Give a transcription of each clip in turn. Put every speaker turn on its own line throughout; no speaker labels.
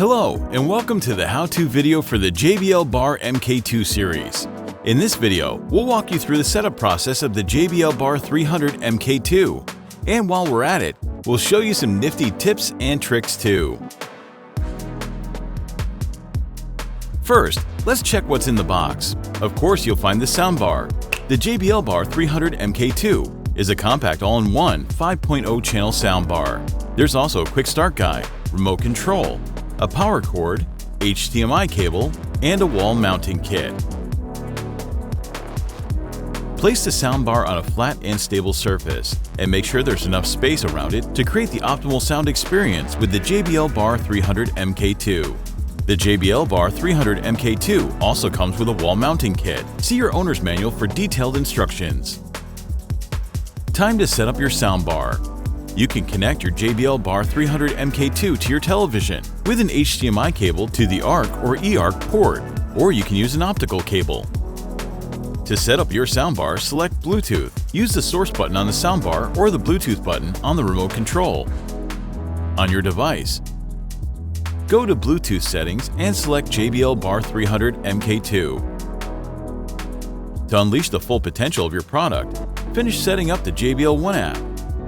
Hello, and welcome to the how-to video for the JBL Bar MK2 series. In this video, we'll walk you through the setup process of the JBL Bar 300 MK2. And while we're at it, we'll show you some nifty tips and tricks too. First, let's check what's in the box. Of course, you'll find the soundbar. The JBL Bar 300 MK2 is a compact all-in-one 5.0 channel soundbar. There's also a quick start guide, remote control, a power cord, HDMI cable, and a wall mounting kit. Place the soundbar on a flat and stable surface, and make sure there's enough space around it to create the optimal sound experience with the JBL Bar 300 MK2. The JBL Bar 300 MK2 also comes with a wall mounting kit. See your owner's manual for detailed instructions. Time to set up your soundbar. You can connect your JBL Bar 300 MK2 to your television with an HDMI cable to the ARC or eARC port, or you can use an optical cable. To set up your soundbar, select Bluetooth. Use the source button on the soundbar or the Bluetooth button on the remote control. On your device, go to Bluetooth settings and select JBL Bar 300 MK2. To unleash the full potential of your product, finish setting up the JBL One app.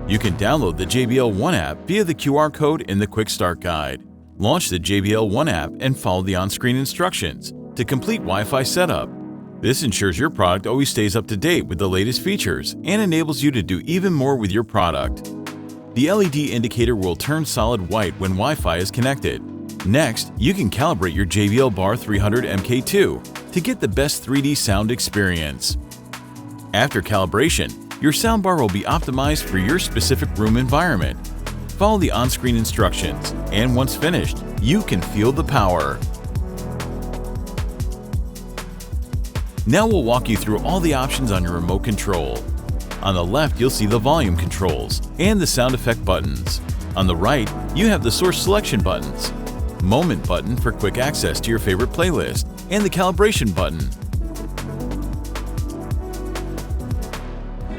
You can download the JBL One app via the QR code in the Quick Start Guide. Launch the JBL One app and follow the on-screen instructions to complete Wi-Fi setup. This ensures your product always stays up to date with the latest features and enables you to do even more with your product. The LED indicator will turn solid white when Wi-Fi is connected. Next, you can calibrate your JBL Bar 300 MK2 to get the best 3D sound experience. After calibration, your soundbar will be optimized for your specific room environment. Follow the on-screen instructions, and once finished, you can feel the power. Now we'll walk you through all the options on your remote control. On the left, you'll see the volume controls and the sound effect buttons. On the right, you have the source selection buttons, moment button for quick access to your favorite playlist, and the calibration button.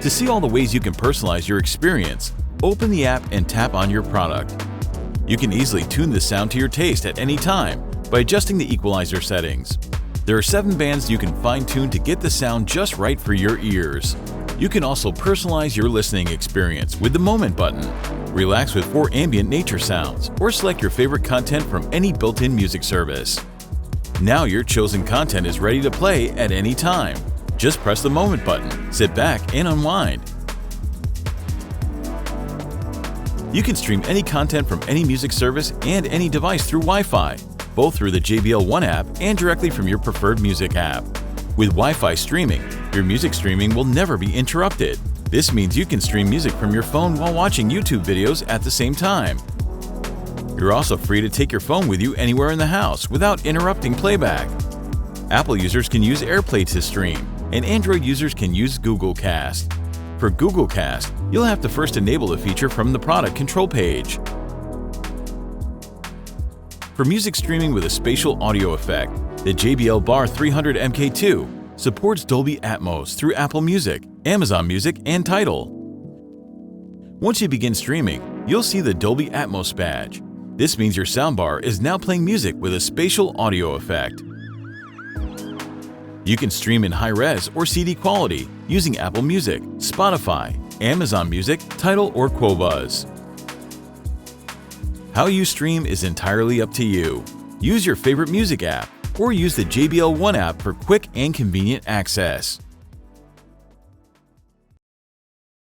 To see all the ways you can personalize your experience, open the app and tap on your product. You can easily tune the sound to your taste at any time by adjusting the equalizer settings. There are 7 bands you can fine-tune to get the sound just right for your ears. You can also personalize your listening experience with the Moment button. Relax with 4 ambient nature sounds, or select your favorite content from any built-in music service. Now your chosen content is ready to play at any time. Just press the Moment button, sit back, and unwind. You can stream any content from any music service and any device through Wi-Fi, both through the JBL One app and directly from your preferred music app. With Wi-Fi streaming, your music streaming will never be interrupted. This means you can stream music from your phone while watching YouTube videos at the same time. You're also free to take your phone with you anywhere in the house without interrupting playback. Apple users can use AirPlay to stream, and Android users can use Google Cast. For Google Cast, you'll have to first enable the feature from the product control page. For music streaming with a spatial audio effect, the JBL Bar 300 MK2 supports Dolby Atmos through Apple Music, Amazon Music, and Tidal. Once you begin streaming, you'll see the Dolby Atmos badge. This means your soundbar is now playing music with a spatial audio effect. You can stream in high-res or CD quality using Apple Music, Spotify, Amazon Music, Tidal, or Qobuz. How you stream is entirely up to you. Use your favorite music app or use the JBL One app for quick and convenient access.